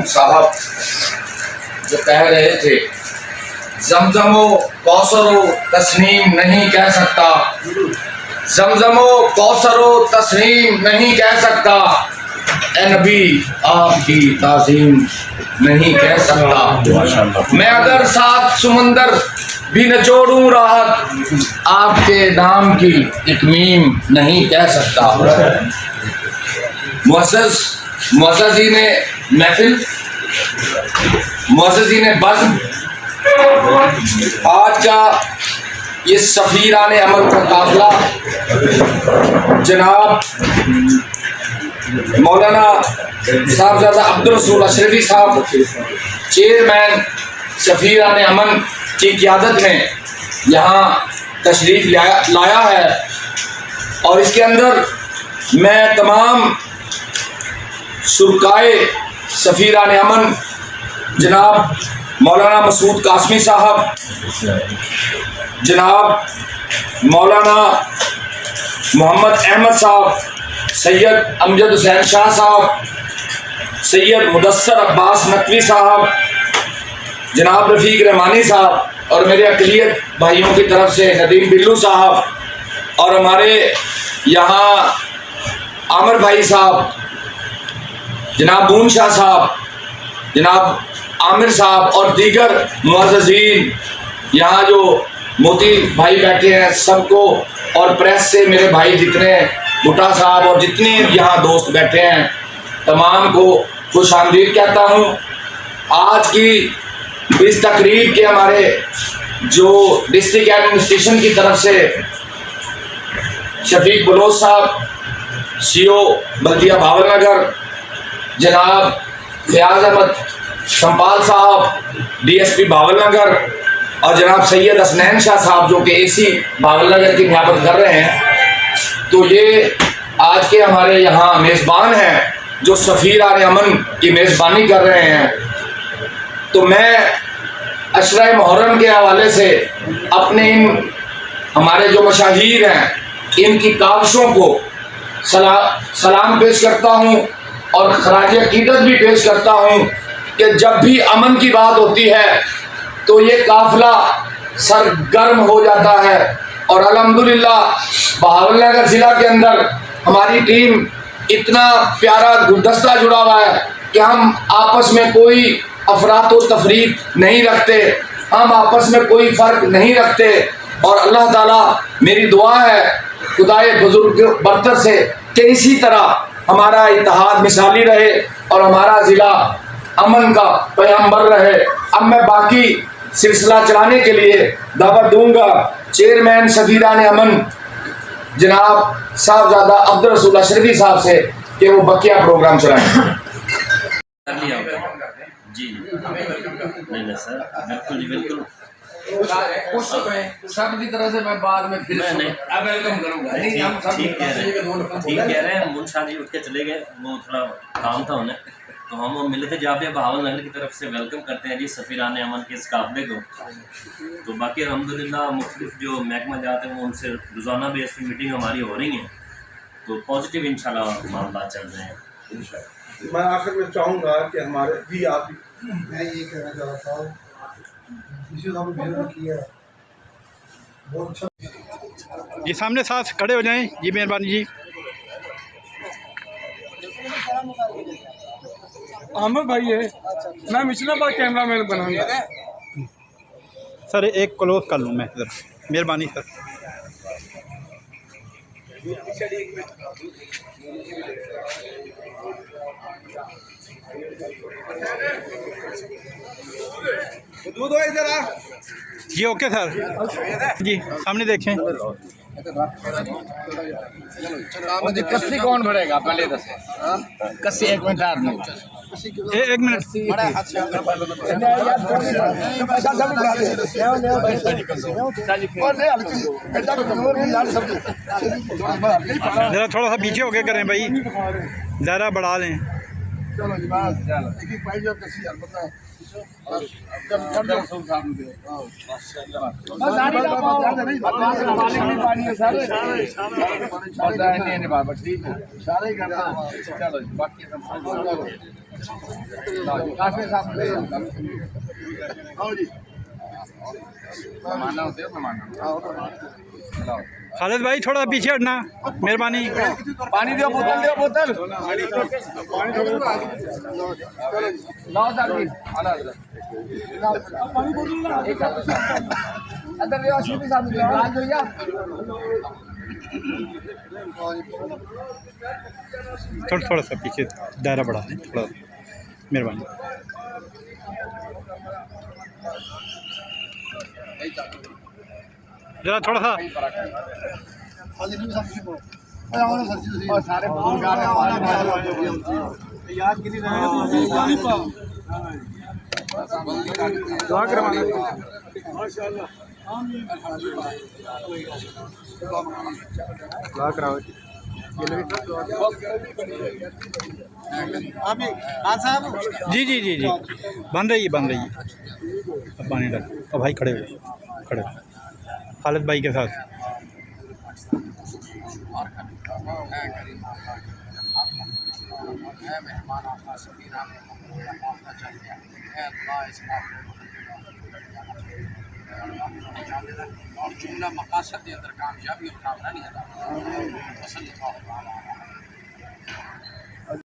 साहब जो कह रहे थे, जमजमो कौसरो तस्नीम नहीं कह सकता, जमजमो कौसरो तस्नीम नहीं कह सकता, ए नबी आपकी ताज़ीम नहीं कह सकता। मैं अगर 7 समंदर भी न जोड़ूं राहत, आपके नाम की एक मीम नहीं कह सकता। मुअज़्ज़ज़ीन महफिल, मुअज़्ज़ज़ीन बज़्म, आज का ये सफ़ीरान अमल का काफ़िला जनाब मौलाना साहबजादा अब्दुल रसूल अशरफी साहब चेयरमैन सफ़ीरान अमन की क़ियादत में यहाँ तशरीफ़ लाया है। और इसके अंदर मैं तमाम शुरकाए सफ़ीरान अमन जनाब मौलाना मसूद कासमी साहब, जनाब मौलाना मोहम्मद अहमद साहब, सैयद अमजद हुसैन शाह साहब, सैयद मुदस्सर अब्बास नकवी साहब, जनाब रफ़ीक रहमानी साहब, और मेरे अक़लियत भाइयों की तरफ से नदीम बिल्लू साहब, और हमारे यहाँ आमिर भाई साहब, जनाब बून शाह साहब, जनाब आमिर साहब और दीगर मुअज़्ज़ज़ीन, यहाँ जो मोती भाई बैठे हैं सबको, और प्रेस से मेरे भाई जितने भुट्टा साहब और जितने यहाँ दोस्त बैठे हैं तमाम को खुश आमदीद कहता हूँ। आज की इस तकरीब के हमारे जो डिस्ट्रिक्ट एडमिनिस्ट्रेशन की तरफ से शफीक बलोच साहब, CO बल्दिया भावलनगर, जनाब फयाज अहमद संपाल साहब DSP भावलनगर, और जनाब सैयद हसनैन शाह साहब जो कि AC भावलनगर की नियाबत कर रहे हैं, तो ये आज के हमारे यहाँ मेज़बान हैं जो सफ़ीरान अमन की मेज़बानी कर रहे हैं। तो मैं अशरा मुहर्रम के हवाले से अपने इन हमारे जो मशाहीर हैं इनकी काविशों को सलाम पेश करता हूँ और खराज अक़ीदत भी पेश करता हूँ कि जब भी अमन की बात होती है तो ये काफ़िला सरगर्म हो जाता है। और अल्हम्दुलिल्लाह बहावलनगर ज़िला के अंदर हमारी टीम इतना प्यारा गुलदस्ता जुड़ा हुआ है कि हम आपस में कोई अफरात व तफरीक नहीं रखते, हम आपस में कोई फ़र्क नहीं रखते। और अल्लाह ताला मेरी दुआ है खुदाए बुजुर्ग बरतर से कि इसी तरह हमारा इत्तेहाद मिसाली रहे और हमारा ज़िला अमन का पैगंबर रहे। अब मैं बाकी सिलसिला चलाने के लिए दावत दूंगा चेयरमैन सफ़ीरान अमन जनाब साहबजादा अब्दुल रसूल अशरफी साहब से कि वो बकिया प्रोग्राम चलाएं। जी नहीं सर, बिल्कुल जी बिल्कुल, सब की तरह से मैं बाद में फिर वेलकम करूंगा। नहीं हम सब ठीक कह रहे हैं। मुंशा जी उठ के चले गए, वो थोड़ा काम था उन्हें, तो हम मिले थे जहाँ पे भावलनगर की तरफ से वेलकम करते हैं जी सफ़ीरान अमन के इस काफ़िले को। तो बाकी अल्हम्दुलिल्लाह मुख्तलिफ जो महकमा जाते हैं वो उनसे रोज़ाना बेस पर मीटिंग हमारी हो रही हैं, तो पॉजिटिव इंशाल्लाह मामला चल रहे हैं। मैं आखिर में चाहूँगा कि हमारे जी आप, मैं ये कहना चाह रहा था किया बहुत अच्छा। जी सामने साथ खड़े हो जाएं जी, मेहरबानी जी। अहमद भाई है, मैं मिश्रा बाग कैमरा मैन बनाऊंगा। सर एक क्लोज कर लूँ मैं सर, मेहरबानी सर। दूध हो इधर आ जी, ओके सर जी, सामने देखें। कस्सी कौन भरेगा पहले दस कस्सी 1 मिनट आदमी एक मिनट ज़रा थोड़ा सा पीछे होके करें भाई, ज़रा बढ़ा लें। चलो जी बात एक पाई जो कसी अलबत्ता जब साहब ने बस आनी ना पाओ नहीं मालिक नहीं पानी है सारे पता नहीं बाबा ठीक है सारे करना चलो बाकी सब काफी साहब ले आओ जी माना होते हो माना खालिद भाई थोड़ा पीछे हटना मेहरबानी। पानी दियो बोतल लाओ साहब जी अंदर ले आओ सीपी साहब राज भैया थोड़ा सा पीछे दायरा बढ़ा दें थोड़ा, मेहरबानी। जरा थोड़ा सा और सारे बुजुर्ग आ रहे हैं याद कितनी दुआ करवाना माशाल्लाह दुआ कराओ जी जी जी जी बन रही है अब पानी डाल। अब भाई खड़े हो खालिद भाई के साथ। और जुमला मकासद के अंदर कामयाबी और कामरानी अदा